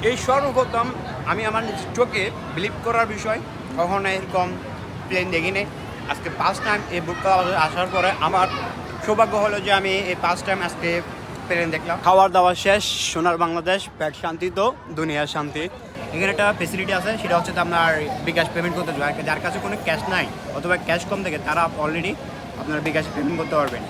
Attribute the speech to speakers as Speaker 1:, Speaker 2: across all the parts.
Speaker 1: এই সর্বপ্রথম আমি আমার নিজ চোখে বিলিভ করার বিষয়, কখনো এরকম প্লেন দেখিনি। আজকে ফার্স্ট টাইম এই বুক ক্লাবে আসার পরে আমার সৌভাগ্য হলো যে আমি এই ফার্স্ট টাইম আজকে প্লেন দেখলাম। খাওয়ার দাওয়া শেষ, সোনার বাংলাদেশ, পেট শান্তি তো দুনিয়ার শান্তি। এখানে একটা ফেসিলিটি আছে, সেটা হচ্ছে আপনার বিকাশ পেমেন্ট করতে হবে। যার কাছে কোনো ক্যাশ নাই অথবা ক্যাশ কম থাকে তারা অলরেডি আপনার বিকাশ পেমেন্ট করতে পারবেন।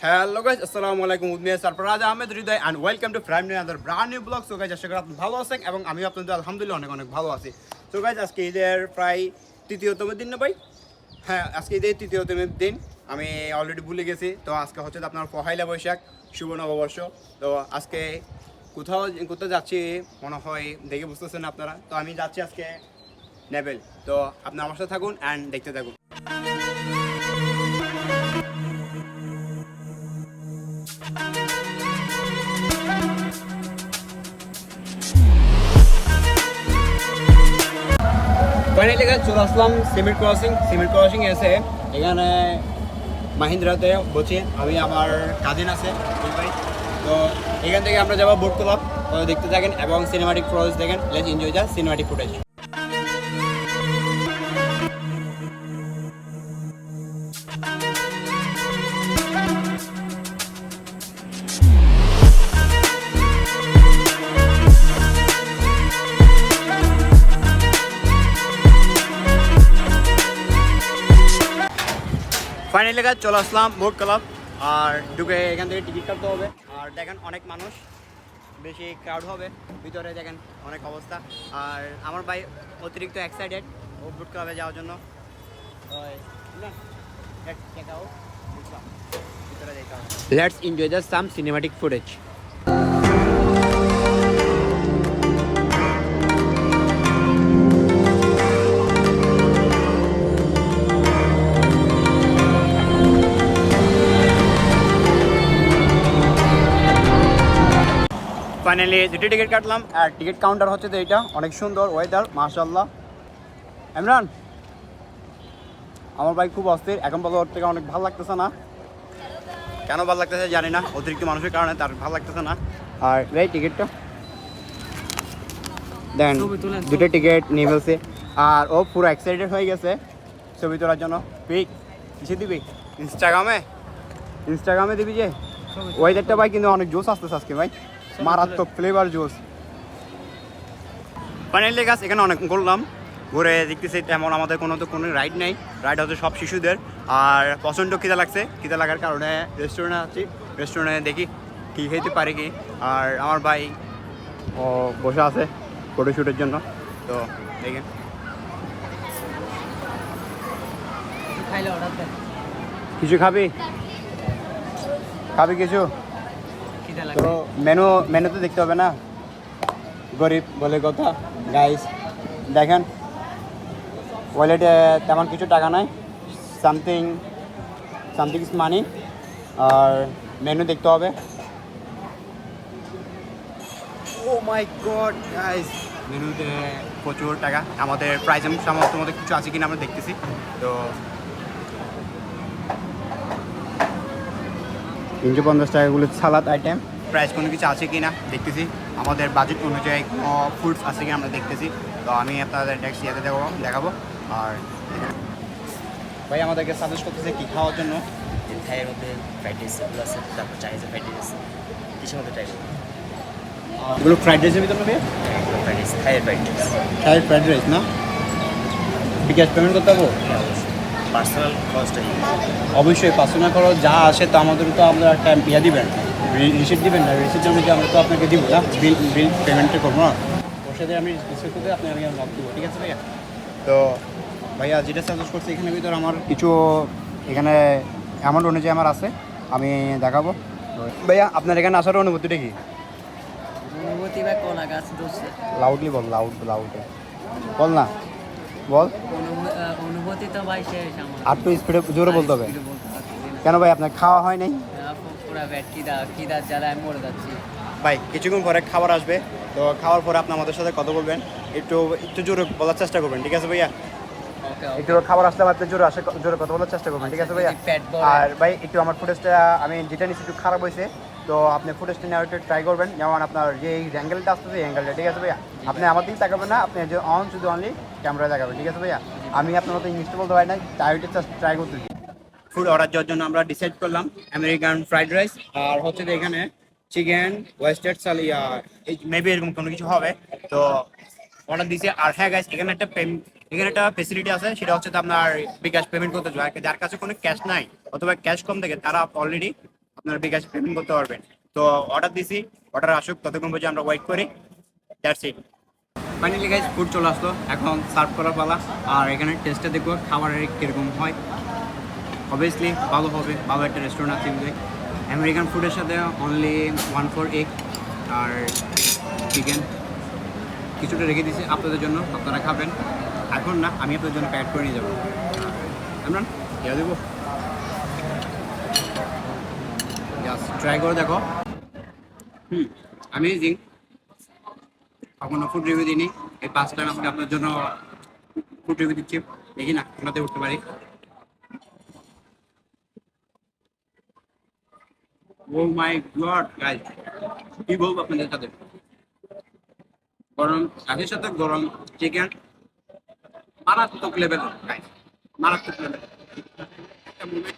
Speaker 1: হ্যালো গাইস, আসসালামু আলাইকুম। উদ্মিয়া Sarfaraz Ahmed Hridoy and welcome to prime new other brand new blog. So guys, আশা করি আপনি ভালো আছেন এবং আমি আপনাদের আলহামদুলিল্লাহ অনেক অনেক ভালো আছি। সো গাইস, আজকে ঈদের প্রায় তৃতীয়তম দিন না ভাই? হ্যাঁ, আজকে ঈদের তৃতীয়তম দিন। আমি অলরেডি ভুলে গেছি। তো আজকে হচ্ছে আপনার পহেলা বৈশাখ, শুভ নববর্ষ। তো আজকে কোথাও কোথাও যাচ্ছি মনে হয়, দেখে বুঝতেছেন আপনারা। তো আমি যাচ্ছি আজকে নেভেল। তো আপনি আমার সাথে থাকুন অ্যান্ড দেখতে থাকুন। ফাইনালি গাইস চলে আসলাম সিমেন্ট ক্রসিং এসে এখানে মাহিন্দ্রাতে বসে আমি, আমার কাজিন আছে ভাই। তো এখান থেকে আমরা যাবো বোট ক্লাব। তো দেখতে থাকেন এবং সিনেমাটিক ফুটেজ দেখেন। Let's enjoy the cinematic footage. Finally গাছ চলে আসলাম বোট ক্লাব। আর ঢুকে এখান থেকে টিকিট কাটতে হবে। আর দেখেন অনেক মানুষ, বেশি ক্রাউড হবে ভিতরে, দেখেন অনেক অবস্থা। আর আমার ভাই অতিরিক্ত এক্সাইটেড ও বোট ক্লাবে যাওয়ার জন্য। Let's enjoy the some cinematic footage. Finally দুটি টিকিট কাটলাম। আর টিকিট কাউন্টার হচ্ছে তো এইটা, অনেক সুন্দর ওয়েদার মাশাআল্লাহ। ইমরান, আমার ভাই খুব অস্থির এখন বলো, ওর থেকে অনেক ভালো লাগতেছে না। কেন ভালো লাগতেছে জানি না, অতিরিক্ত মানুষের কারণে তার ভালো লাগতেছে না। আর এই টিকিটটা দেখেন, দুটো টিকিট নিয়ে ফেলছে। আর ও পুরো এক্সাইটেড হয়ে গেছে ছবি তোলার জন্য। পিক কিসে দিবি? ইনস্টাগ্রামে দিবি যে। ওয়েদারটা ভাই কিন্তু অনেক জোস আসতেছে আজকে ভাই, মারাত্মক ফ্লেভার জুস। ফাইনালি গাছ এখানে অনেক ঘুরলাম, ঘুরে দেখতেছি তেমন আমাদের কোনো রাইড নেই। রাইড হচ্ছে সব শিশুদের। আর প্রচণ্ড খিদা লাগছে, খিদা লাগার কারণে রেস্টুরেন্টে আছি। রেস্টুরেন্টে দেখি কী খেতে পারি কি। আর আমার ভাই ও বসে আছে ফটোশ্যুটের জন্য। তো দেখেন কিছু খাবি কিছু? তো মেনু তো দেখতে হবে না, গরিব বলে কথা। গাইস দেখেন, ওয়ালেটে তেমন কিছু টাকা নাই, সামথিং ইজ মানি। আর মেনু দেখতে হবে। ও মাই গড গাইস, মেনুতে প্রচুর টাকা। আমাদের প্রাইস সামর্থ্য মধ্যে কিছু আছে কিনা আমরা দেখতেছি। তো 350 টাকাগুলো সালাদ আইটেম, প্রাইস কোনো কিছু আছে কি না দেখতেছি। আমাদের বাজেট অনুযায়ী ফুডস আছে কি আমরা দেখতেছি। তো আমি আপনাদের নেক্সট ইয়েতে দেখাবো। আর ভাই আমাদেরকে সাজেস্ট করতেছে কী খাওয়ার জন্য।
Speaker 2: থাইয়ের মধ্যে ফ্রাইড রাইসগুলো আছে, তারপর চাইনিজের ফ্রাইড রাইস আছে। কিসের মধ্যে ট্রাই করবো?
Speaker 1: এগুলো ফ্রাইড রাইসের ভিতরে হবে।
Speaker 2: ফ্রাইড রাইস, থাইয়ের ফ্রাইড রাইস।
Speaker 1: থাইয়ের ফ্রাইড রাইস না? বিকাশ পেমেন্ট করতে হবো?
Speaker 2: পার্সোনাল খরচটা
Speaker 1: অবশ্যই পার্সোনাল খরচ যা আসে তো আমাদের তো আমরা একটা ইয়ে দিবেন, রিসিপ্ট দিবেন না? রিসিপ্ট অনুযায়ী আমরা তো আপনাকে দিব না, বিল পেমেন্টটা করবো না। ওর সাথে আমি রিসিপ্ট করতে আপনি আমি লক দেবো, ঠিক আছে ভাইয়া? তো ভাইয়া যেটা সাজেস্ট করছি এখানে ভিতরে আমার কিছু এখানে অ্যামাউন্ট অনুযায়ী আমার আছে, আমি দেখাবো। ভাইয়া আপনার এখানে আসার অনুভূতিটা কি?
Speaker 2: অনুভূতি বা কোন আগাছ দোষে
Speaker 1: লাউডলি বল, লাউডে বল না, বল।
Speaker 2: অনুভূতি তো ভাই শেষ আমার।
Speaker 1: আর তো স্পিডে জোরে বলতে হবে। কেন ভাই আপনার খাওয়া হয় নাই?
Speaker 2: পুরা ব্যাট খিদার জ্বালায় আমি মরে যাচ্ছি।
Speaker 1: ভাই কিছুক্ষণ পরে খাবার আসবে, তো খাওয়ার পরে আপনি আমাদের সাথে কথা বলবেন, একটু একটু জোরে বলার চেষ্টা করবেন, ঠিক আছে ভাইয়া?
Speaker 2: ওকে
Speaker 1: একটু খাবার আসলে আপনি জোরে কথা বলার চেষ্টা করবেন, ঠিক আছে ভাইয়া?
Speaker 2: পেট
Speaker 1: আর ভাই একটু আমার ফুটেজটা আমি যেটা নিচ্ছি একটু খারাপ হয়েছে, তো আপনি ফুটেজটা নেওয়ার একটু ট্রাই করবেন, যেমন আপনার যে অ্যাঙ্গেলটা আসতেছে এই অ্যাঙ্গেলটা, ঠিক আছে ভাইয়া? আপনি আমার দিকে তাকাবেন না, আপনি যে অন শুধু অনলি ক্যামেরায় তাকাবেন, ঠিক আছে ভাইয়া? আমি আপনার মতো ইংলিশটা বলতে পারি না, তাই ওইটা ট্রাই করতেছি। ফুড অর্ডার দেওয়ার জন্য আমরা ডিসাইড করলাম আমেরিকান ফ্রাইড রাইস, আর হচ্ছে যে এখানে চিকেন ওয়েস্টার্ড সালিয়া মেবি এরকম কোনো কিছু হবে, তো অর্ডার দিয়েছে। আর হ্যাঁ গাইস, এখানে একটা ফেসিলিটি আছে, সেটা হচ্ছে তো আপনার বিকাশ পেমেন্ট করতে হয়, যার কাছে কোনো ক্যাশ নাই অথবা ক্যাশ কম থাকে তারা অলরেডি আপনার বিকাশ পেমেন্ট করতে পারবেন। তো অর্ডার দিছি, অর্ডার আসুক, ততক্ষণ পর্যন্ত আমরা ওয়েট করি। That's it. Finally guys food চলে আসলো, এখন সার্ভ করার পালা। আর এখানে টেস্টটা দেখবো খাবারের কিরকম হয়। অবভিয়াসলি ভালো হবে, ভালো একটা রেস্টুরেন্ট আছে কিন্তু আমেরিকান ফুডের সাথে অনলি 1 for এগ আর চিকেন কিছুটা রেখে দিয়েছি আপনাদের জন্য, আপনারা খাবেন। এখন না, আমি আপনাদের জন্য প্যাক করে নিয়ে যাবো। আমরা ইয়া দেবো, জাস্ট ট্রাই করে দেখো। অ্যামেজিং। কখনো ফুড রিভিউ দিইনি, এই 5 টাইম আজকে আপনার জন্য ফুড রিভিউ দিচ্ছি, দেখি না কোনটাতে উঠতে পারি। ও মাই গড গাইস, কি বলবো আপনাদের সাথে, গরম শাকের সাথে গরম চিকেন, মারাত্মক লেভেল গাইস, মারাত্মক লেভেল। একটা মোমেন্ট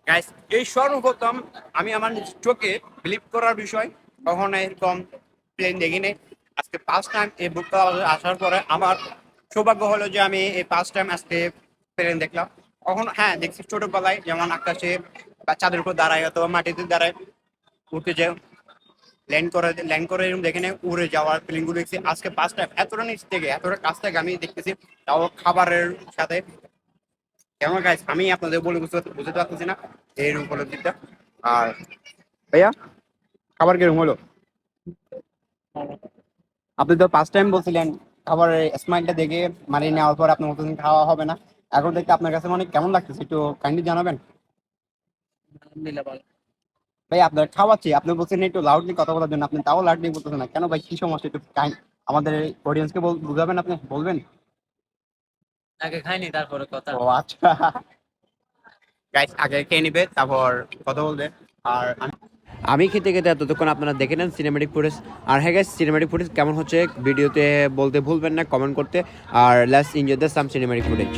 Speaker 1: গাইস, এই সর্বপ্রথম আমি আমার চোখে বিলিভ করার বিষয়, কখনো এরকম প্লেন দেখিনি। আজকে 5 টাইম এই বুকটা আসার পরে আমার সৌভাগ্য হলো যে আমি এই 5 টাইম আজকে প্লেন দেখলাম। কখনো হ্যাঁ দেখছি ছোটবেলায়, যেমন আকাশে বা চাঁদের উপর দাঁড়ায় অথবা মাটিতে দাঁড়ায় উঠতে যে ল্যান্ড করে এরকম দেখে উড়ে যাওয়ার প্লেনগুলো দেখছি। আজকে 5 টাইম এতটা নিচ থেকে এতটা কাছ থেকে আমি দেখতেছি, তাও খাবারের সাথে। কেমন গাইস, আমি আপনাদের বলে বুঝতে পারতেছি না এর উপলব্ধিটা। আর ভাইয়া খাবার কিরকম হলো? আপনি তো 5 টাইম বলছিলেন খাবারের স্মাইলটা দেখে মারিয়ে নেওয়ার পর আপনার মতন খাওয়া হবে না, এখন দেখতে আপনার কাছে মানে কেমন লাগতেছে একটু কাইন্ডলি জানাবেন?
Speaker 2: আলহামদুলিল্লাহ ভালো।
Speaker 1: ভাই আপনার খাওয়াচ্ছি, আপনি বলছেন একটু লাউডলি কথা বলার জন্য, আপনি তাও লাউডলি বলতেছেন না কেন ভাই? কি সমস্যা একটু আমাদের অডিয়েন্সকে বুঝাবেন, আপনি বলবেন?
Speaker 2: আগে খাইনি তারপরে কথা।
Speaker 1: ও আচ্ছা গাইস, আগে খেয়ে নিবে তারপর কথা বলবে। আর আমি খেতে খেতে ততক্ষণ আপনারা দেখে নেন সিনেম্যাটিক ফুটেজ। আর হ্যাঁ গাইস, সিনেম্যাটিক ফুটেজ কেমন হচ্ছে ভিডিওতে বলতে ভুলবেন না, কমেন্ট করতে। আর let's enjoy the some cinematic footage.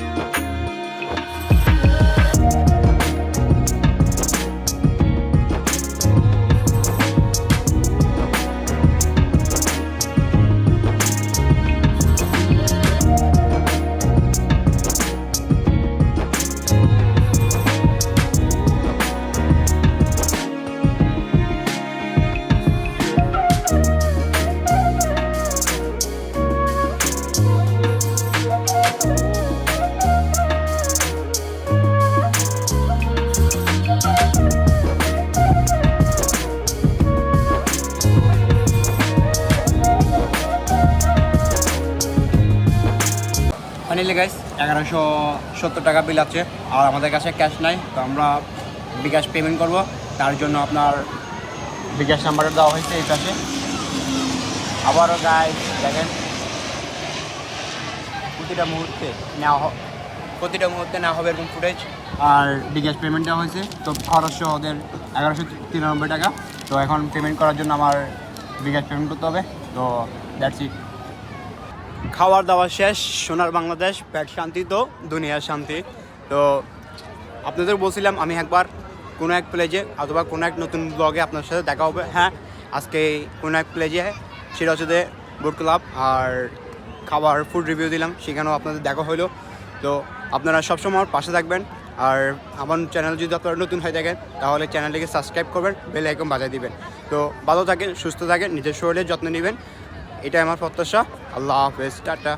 Speaker 1: Finally guys 1170 টাকা বিল আছে, আর আমাদের কাছে ক্যাশ নাই, তো আমরা বিকাশ পেমেন্ট করব। তার জন্য আপনার বিকাশ নাম্বারটা দেওয়া হয়েছে এই পাশে। আবারও গাইস দেখেন, প্রতিটা মুহূর্তে নেওয়া হবে এরকম ফুটেজ। আর বিকাশ পেমেন্ট দেওয়া হয়েছে, তো খরচ ওদের 1193 টাকা। তো এখন পেমেন্ট করার জন্য আমার বিকাশ পেমেন্ট করতে হবে, তো দ্যাটস ইট। খাওয়ার দাওয়া শেষ, সোনার বাংলাদেশ, পেট শান্তি তো দুনিয়ার শান্তি। তো আপনাদের বলছিলাম আমি একবার কোনো এক প্লেজে অথবা কোনো এক নতুন ব্লগে আপনার সাথে দেখা হবে। হ্যাঁ, আজকে কোনো এক প্লেজে, সেটা হচ্ছে যে বুট ক্লাব, আর খাবার ফুড রিভিউ দিলাম, সেখানেও আপনাদের দেখা হলো। তো আপনারা সবসময় আমার পাশে থাকবেন। আর আমার চ্যানেল যদি আপনারা নতুন হয়ে থাকেন তাহলে চ্যানেলটিকে সাবস্ক্রাইব করবেন, বেল আইকন বাজিয়ে দিবেন। তো ভালো থাকেন, সুস্থ থাকেন, নিজের শরীরের যত্ন নেবেন, এটাই আমার প্রত্যাশা। আল্লাহ হাফেজ, টাটা।